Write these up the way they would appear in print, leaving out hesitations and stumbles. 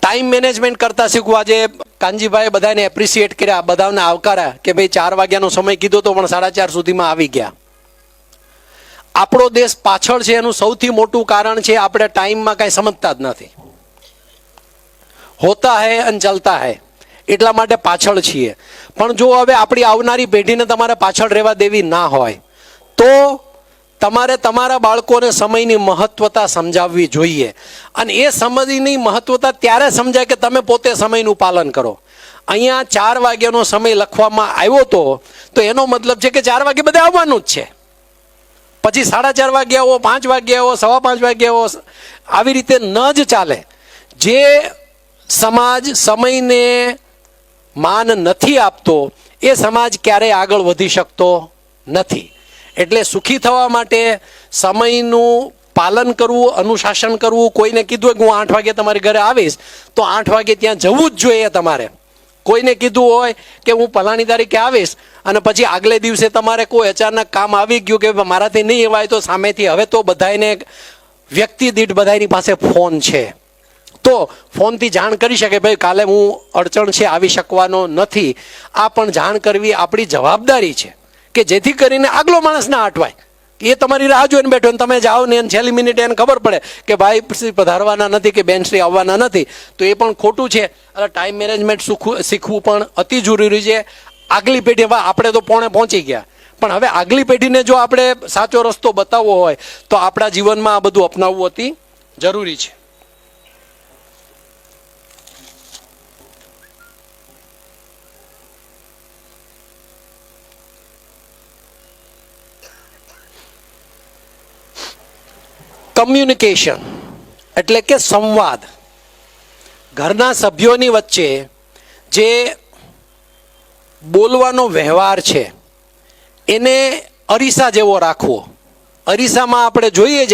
Time management કરતા શીખવું. આજે કાનજીભાઈ બધાને એપ્રિશિએટ કર્યા, બધાને આવકાર્યા કે ભાઈ 4 વાગ્યાનો સમય કીધો તો પણ 4:30 સુધીમાં આવી ગયા. આપણો દેશ પાછળ છે એનું સૌથી મોટું કારણ છે આપણે ટાઈમમાં કાંઈ સમજતા જ નથી. હોતા હૈ અને ચલતા હૈ, એટલા માટે પાછળ છીએ. પણ જો હવે આપણી આવનારી પેઢીને તમારે પાછળ રહેવા દેવી ના હોય તો તમારે તમારા બાળકોને સમયની મહત્વતા સમજાવવી જોઈએ. અને એ સમયની મહત્વતા ત્યારે સમજાય કે તમે પોતે સમયનું પાલન કરો. અહીંયા 4 વાગ્યાનો સમય લખવામાં આવ્યો તો એનો મતલબ છે કે 4 વાગે બધે આવવાનું જ છે. પછી 4:30 વાગે આવો, 5 વાગે આવો, 5:15 વાગે આવો, આવી રીતે ન જ ચાલે. જે સમાજ સમયને માન નથી આપતો એ સમાજ ક્યારેય આગળ વધી શકતો નથી. એટલે સુખી થવા માટે સમયનું પાલન કરવું, અનુશાસન કરવું. કોઈને કીધું હોય કે હું 8 વાગે તમારી ઘરે આવીશ તો 8 વાગે ત્યાં જવું જ જોઈએ તમારે. કોઈને કીધું હોય કે હું ફલાણી તારીખે આવીશ અને પછી આગલે દિવસે તમારે કોઈ અચાનક કામ આવી ગયું કે મારાથી નહીં અવાય તો સામેથી, હવે તો બધાને વ્યક્તિ દીઠ બધાની પાસે ફોન છે તો ફોનથી જાણ કરી શકે ભાઈ કાલે હું અડચણ છે, આવી શકવાનો નથી. આ પણ જાણ કરવી આપણી જવાબદારી છે કે જેથી કરીને આગલો માણસ ના અટવાય. એ તમારી રાહ જોઈને બેઠો ને તમે જાઓ ને છેલ્લી મિનિટે એને ખબર પડે કે ભાઈ પધારવાના નથી કે બેનશ્રી આવવાના નથી, તો એ પણ ખોટું છે. એટલે ટાઈમ મેનેજમેન્ટ શીખવું પણ અતિ જરૂરી છે. આગલી પેઢી, હવે આપણે તો પોણે પહોંચી ગયા, પણ હવે આગલી પેઢીને જો આપણે સાચો રસ્તો બતાવવો હોય તો આપણા જીવનમાં આ બધું અપનાવવું અતિ જરૂરી છે. કમ્યુનિકેશન એટલે કે સંવાદ. ઘરના સભ્યોની વચ્ચે જે બોલવાનો વ્યવહાર છે એને અરીસા જેવો રાખવો. અરીસામાં આપણે જોઈએ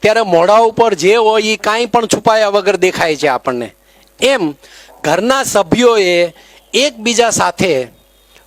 ત્યારે મોઢા ઉપર જે હોય એ કાંઈ પણ છુપાયા વગર દેખાય છે આપણને. એમ ઘરના સભ્યોએ એકબીજા સાથે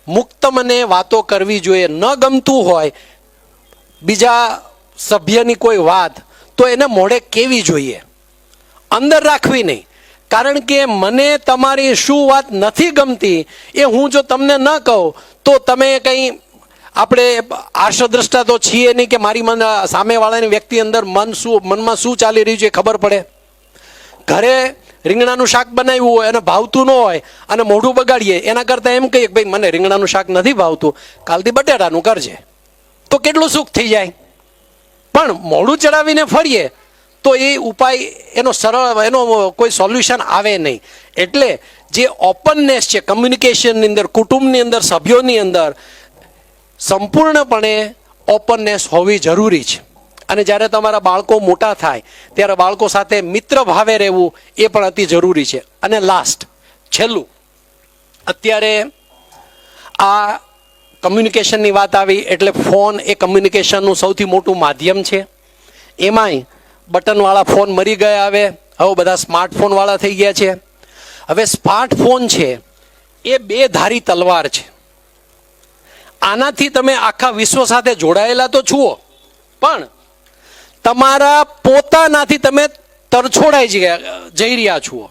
મુક્ત મને વાતો કરવી જોઈએ. ન ગમતું હોય બીજા સભ્યની કોઈ વાત તો એને મોઢે કહેવી જોઈએ, અંદર રાખવી નહીં. કારણ કે મને તમારી શું વાત નથી ગમતી એ હું જો તમને ન કહું તો તમે કંઈ, આપણે આર્ષદ્રષ્ટા તો છીએ નહીં કે મારી સામેવાળાની વ્યક્તિ અંદર મનમાં શું ચાલી રહ્યું છે ખબર પડે. ઘરે રીંગણાનું શાક બનાવ્યું હોય અને ભાવતું ન હોય અને મોઢું બગાડીએ એના કરતાં એમ કહીએ કે ભાઈ મને રીંગણાનું શાક નથી ભાવતું, કાલથી બટેટાનું કરજે, તો કેટલું સુખ થઈ જાય. પણ મોઢું ચડાવીને ફરીએ તો એ ઉપાય એનો સરળ, એનો કોઈ સોલ્યુશન આવે નહીં. એટલે જે ઓપનનેસ છે કમ્યુનિકેશનની અંદર, કુટુંબની અંદર, સભ્યોની અંદર સંપૂર્ણપણે ઓપનનેસ હોવી જરૂરી છે. અને જ્યારે તમારા બાળકો મોટા થાય ત્યારે બાળકો સાથે મિત્ર ભાવે રહેવું એ પણ અતિ જરૂરી છે. અને છેલ્લું, અત્યારે આ કમ્યુનિકેશનની વાત આવી એટલે ફોન એ કમ્યુનિકેશનનું સૌથી મોટું માધ્યમ છે. એમાંય બટનવાળા ફોન મરી ગયા. હવે બધા સ્માર્ટફોનવાળા થઈ ગયા છે. હવે સ્માર્ટફોન છે એ 2 ધારી તલવાર છે. આનાથી તમે આખા વિશ્વ સાથે જોડાયેલા તો છુઓ, પણ તમારા પોતાનાથી તમે તરછોડાઈ જઈ રહ્યા છો.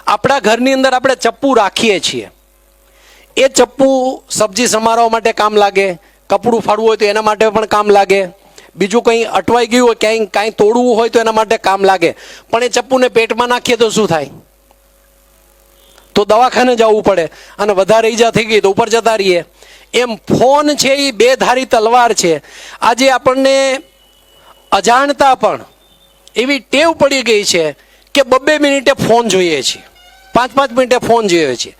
આપણા ઘરની અંદર આપણે ચપ્પુ રાખીએ છીએ. એ ચપ્પુ સબ્જી સમારવા માટે કામ લાગે, કપડું ફાડવું હોય તો એના માટે પણ કામ લાગે, બીજું કંઈ અટવાઈ ગયું હોય, ક્યાંય કાંઈ તોડવું હોય તો એના માટે કામ લાગે. પણ એ ચપ્પુને પેટમાં નાખીએ તો શું થાય? તો દવાખાને જવું પડે અને વધારે ઈજા થઈ ગઈ તો ઉપર જતા રહીએ. એમ ફોન છે એ 2 ધારી તલવાર છે. આજે આપણને અજાણતા પણ એવી ટેવ પડી ગઈ છે કે 2 મિનિટે ફોન જોઈએ છીએ, 5 મિનિટે ફોન જોઈએ છીએ.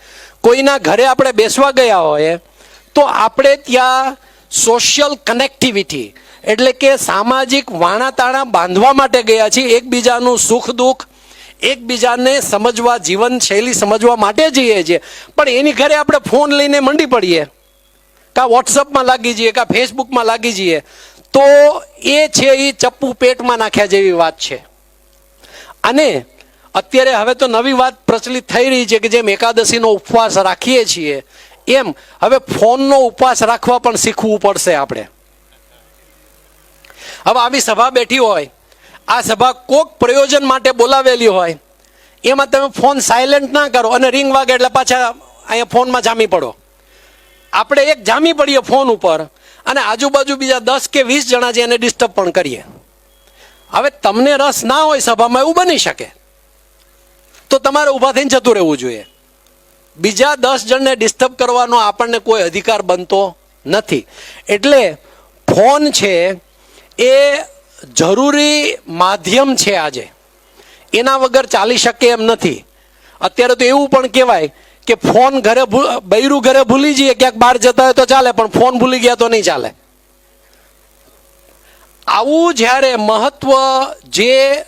કોઈના ઘરે આપણે બેસવા ગયા હોય તો આપણે ત્યાં સોશિયલ કનેક્ટિવિટી એટલે કે સામાજિક વાણાતાણા બાંધવા માટે ગયા છીએ. એકબીજાનું સુખ દુઃખ, એકબીજાને સમજવા, જીવનશૈલી સમજવા માટે જઈએ છીએ. પણ એની ઘરે આપણે ફોન લઈને મંડી પડીએ, કાં વોટ્સઅપમાં લાગી જઈએ, કાં ફેસબુકમાં લાગી જઈએ, તો એ છે એ ચપ્પુ પેટમાં નાખ્યા જેવી વાત છે. અને અત્યારે હવે તો નવી વાત પ્રચલિત થઈ રહી છે કે જેમ એકાદશીનો ઉપવાસ રાખીએ છીએ એમ હવે ફોનનો ઉપવાસ રાખવા પણ શીખવું પડશે આપણે. હવે આવી સભા બેઠી હોય, આ સભા કોક પ્રયોજન માટે બોલાવેલી હોય, એમાં તમે ફોન સાયલેન્ટ ના કરો અને રિંગ વાગે એટલે પાછા અહીંયા ફોનમાં જામી પડો. આપણે એક જામી પડીએ ફોન ઉપર અને આજુબાજુ બીજા 10 કે 20 જણા છે એને ડિસ્ટર્બ પણ કરીએ. હવે તમને રસ ના હોય સભામાં, એવું બની શકે, તો તમારે ઊભા થઈને જતું રહેવું જોઈએ. બીજા 10 જણને ડિસ્ટર્બ કરવાનો આપણને કોઈ અધિકાર બનતો નથી. એટલે ફોન છે એ જરૂરી માધ્યમ છે આજે, એના વગર ચાલી શકે એમ નથી. અત્યારે તો એવું પણ કહેવાય કે ફોન ઘરે બૈરું ઘરે ભૂલી જઈએ, ક્યાંક બહાર જતા હોય તો ચાલે, પણ ફોન ભૂલી ગયા તો નહીં ચાલે. આવું જ્યારે મહત્વ જે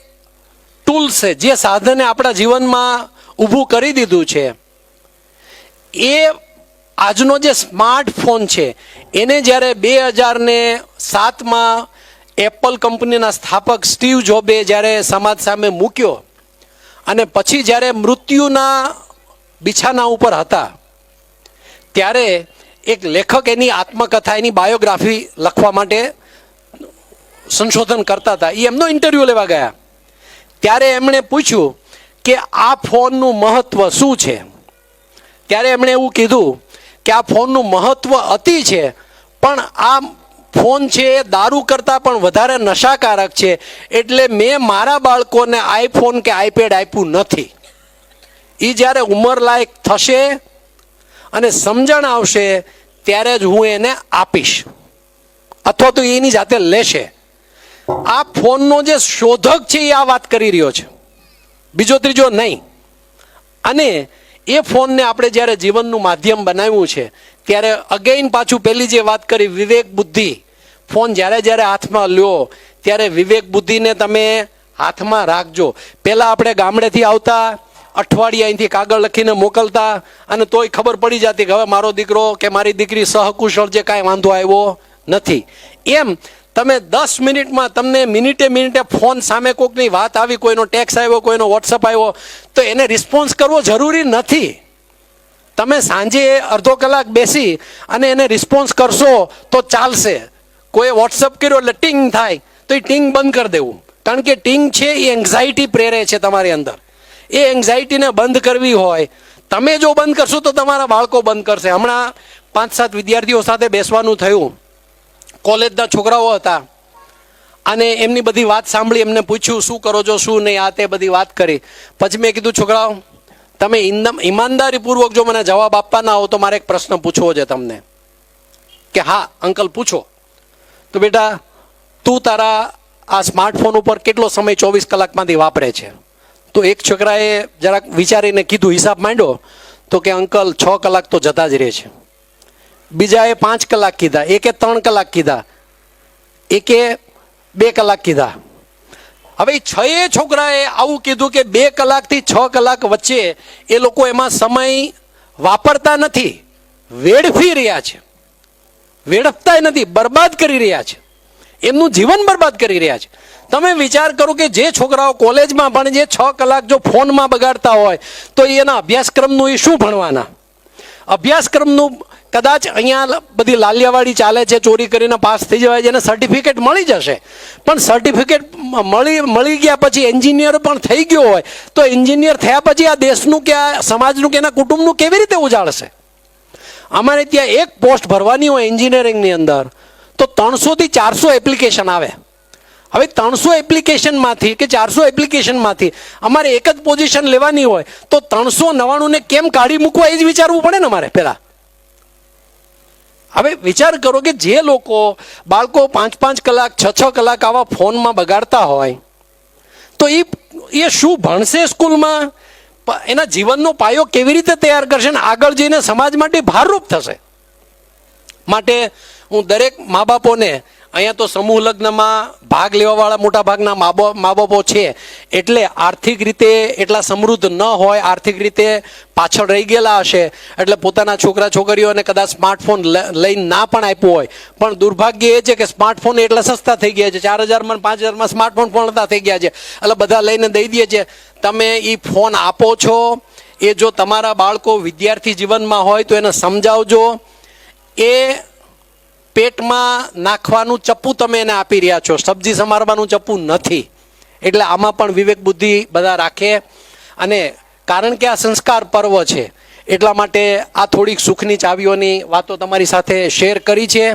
ટૂલ્સ છે, જે સાધને આપણા જીવનમાં ઊભું કરી દીધું છે, એ આજનો જે સ્માર્ટફોન છે એને જ્યારે 2007માં એપલ કંપનીના સ્થાપક સ્ટીવ જોબે જ્યારે સમાજ સામે મૂક્યો અને પછી જ્યારે મૃત્યુના બિછાના ઉપર હતા, ત્યારે એક લેખક એની આત્મકથા, એની બાયોગ્રાફી લખવા માટે સંશોધન કરતા હતા. એ એમનો ઇન્ટરવ્યૂ લેવા ગયા, ત્યારે એમણે પૂછ્યું કે આ ફોનનું મહત્વ શું છે. ત્યારે એમણે એવું કીધું કે આ ફોનનું મહત્વ અતિ છે, પણ આ ફોન છે એ દારૂ કરતાં પણ વધારે નશાકારક છે, એટલે મેં મારા બાળકોને આઈફોન કે આઈપેડ આપ્યું નથી. એ જ્યારે ઉંમરલાયક થશે અને સમજણ આવશે ત્યારે જ હું એને આપીશ, અથવા તો એની જાતે લેશે. આ ફોનનો જે શોધક છે એ આ વાત કરી રહ્યો છે, બીજો ત્રીજો નહીં. અને એ ફોનને આપણે જ્યારે જીવનનું માધ્યમ બનાવ્યું છે, ત્યારે અગેઇન પાછું પહેલી જે વાત કરી, વિવેક બુદ્ધિ. ફોન જ્યારે જ્યારે હાથમાં લ્યો ત્યારે વિવેક બુદ્ધિને તમે હાથમાં રાખજો. પહેલાં આપણે ગામડેથી આવતા, અઠવાડિયે અહીંથી કાગળ લખીને મોકલતા, અને તોય ખબર પડી જતી કે હવે મારો દીકરો કે મારી દીકરી સહકુશળ છે, કાંઈ વાંધો આવ્યો નથી. એમ તમે 10 મિનિટમાં તમને મિનિટે મિનિટે ફોન સામે કોઈકની વાત આવી, કોઈનો ટેક્સ આવ્યો, કોઈનો વોટ્સઅપ આવ્યો, તો એને રિસ્પોન્સ કરવો જરૂરી નથી. તમે સાંજે અડધો કલાક બેસી અને એને રિસ્પોન્સ કરશો તો ચાલશે. કોઈ વોટ્સઅપ કર્યો એટલે ટિંગ થાય તો એ ટિંગ બંધ કરી દેવું, કારણ કે ટિંગ છે એ એન્ઝાયટી પ્રેરે છે તમારી અંદર. એ એન્ઝાયટીને બંધ કરવી હોય, તમે જો બંધ કરશો તો તમારા બાળકો બંધ કરશે. હમણાં 5-7 વિદ્યાર્થીઓ સાથે બેસવાનું થયું, કોલેજના છોકરાઓ હતા, અને એમની બધી વાત સાંભળી, એમને પૂછ્યું શું કરો છો, શું નહીં, આ તે બધી વાત કરી. પછી મેં કીધું, છોકરાઓ તમે ઈમાનદારીપૂર્વક જો મને જવાબ આપવાના હો તો મારે એક પ્રશ્ન પૂછવો છે તમને. કે હા અંકલ પૂછો. તો બેટા તું તારા આ સ્માર્ટફોન ઉપર કેટલો સમય 24 કલાકમાંથી વાપરે છે? તો એક છોકરાએ જરાક વિચારીને કીધું, હિસાબ માંડ્યો, તો કે અંકલ 6 કલાક તો જતા જ રહે છે. બીજાએ 5 કલાક કીધા, એકે 3 કલાક કીધા, એકે 2 કલાક કીધા. હવે 6 છોકરાએ આવું કીધું કે 2 કલાકથી 6 કલાક વચ્ચે એ લોકો એમાં સમય વાપરતા નથી, વેડફી રહ્યા છે. વેડફતા નથી, બરબાદ કરી રહ્યા છે, એમનું જીવન બરબાદ કરી રહ્યા છે. તમે વિચાર કરો કે જે છોકરાઓ કોલેજમાં ભણે, જે 6 કલાક જો ફોનમાં બગાડતા હોય તો એના અભ્યાસક્રમનું એ શું ભણવાના? અભ્યાસક્રમનું કદાચ અહીંયા બધી લાલિયાવાડી ચાલે છે, ચોરી કરીને પાસ થઈ જવાય છે, એને સર્ટિફિકેટ મળી જશે, પણ સર્ટિફિકેટ મળી ગયા પછી એન્જિનિયર પણ થઈ ગયો હોય તો એન્જિનિયર થયા પછી આ દેશનું કે આ સમાજનું કે એના કુટુંબનું કેવી રીતે ઉજાળશે? અમારે ત્યાં એક પોસ્ટ ભરવાની હોય એન્જિનિયરિંગની અંદર તો 300 થી 400 એપ્લિકેશન આવે. હવે 300 એપ્લિકેશનમાંથી કે 400 એપ્લિકેશનમાંથી અમારે એક જ પોઝિશન લેવાની હોય તો 399ને કેમ કાઢી મૂકવા એ જ વિચારવું પડે ને અમારે પહેલાં. હવે વિચાર કરો કે જે લોકો બાળકો 5-5 કલાક 6-6 કલાક આવા ફોનમાં બગાડતા હોય તો એ શું ભણશે સ્કૂલમાં? એના જીવનનો પાયો કેવી રીતે તૈયાર કરશે ને આગળ જઈને સમાજ માટે ભારરૂપ થશે? માટે હું દરેક મા બાપોને, અહીંયા તો સમૂહ લગ્નમાં ભાગ લેવાવાળા મોટા ભાગના મા બાપો છે, એટલે આર્થિક રીતે એટલા સમૃદ્ધ ન હોય, આર્થિક રીતે પાછળ રહી ગયેલા હશે, એટલે પોતાના છોકરા છોકરીઓને કદાચ સ્માર્ટફોન લઈને ના પણ આપ્યું હોય. પણ દુર્ભાગ્ય એ છે કે સ્માર્ટફોન એટલા સસ્તા થઈ ગયા છે, 4000માં 5000માં સ્માર્ટફોન પણ થઈ ગયા છે, એટલે બધા લઈને દઈ દે છે. તમે એ ફોન આપો છો, એ જો તમારા બાળકો વિદ્યાર્થી જીવનમાં હોય તો એને સમજાવજો. એ પેટમાં નાખવાનું ચપ્પુ તમે એને આપી રહ્યા છો, સબ્જી સમારવાનું ચપ્પુ નથી. એટલે આમાં પણ વિવેક બુદ્ધિ બધા રાખે અને કારણ કે આ સંસ્કાર પર્વ છે એટલા માટે આ થોડીક સુખની ચાવીઓની વાતો તમારી સાથે શેર કરી છે.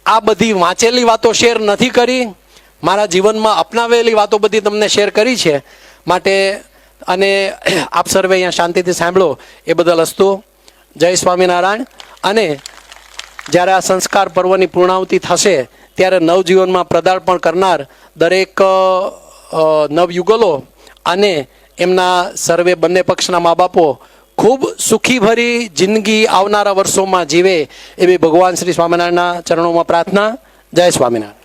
આ બધી વાંચેલી વાતો શેર નથી કરી, મારા જીવનમાં અપનાવેલી વાતો બધી તમને શેર કરી છે. માટે અને આપ સર્વે અહીંયા શાંતિથી સાંભળો એ બદલ અસ્તુ. જય સ્વામિનારાયણ. અને જ્યારે આ સંસ્કાર પર્વની પૂર્ણાહુતિ થશે ત્યારે નવજીવનમાં પ્રદાર્પણ કરનાર દરેક નવયુગલો અને એમના સર્વે બંને પક્ષના મા બાપો ખૂબ સુખીભરી જિંદગી આવનારા વર્ષોમાં જીવે એવી ભગવાન શ્રી સ્વામિનારાયણના ચરણોમાં પ્રાર્થના. જય સ્વામિનારાયણ.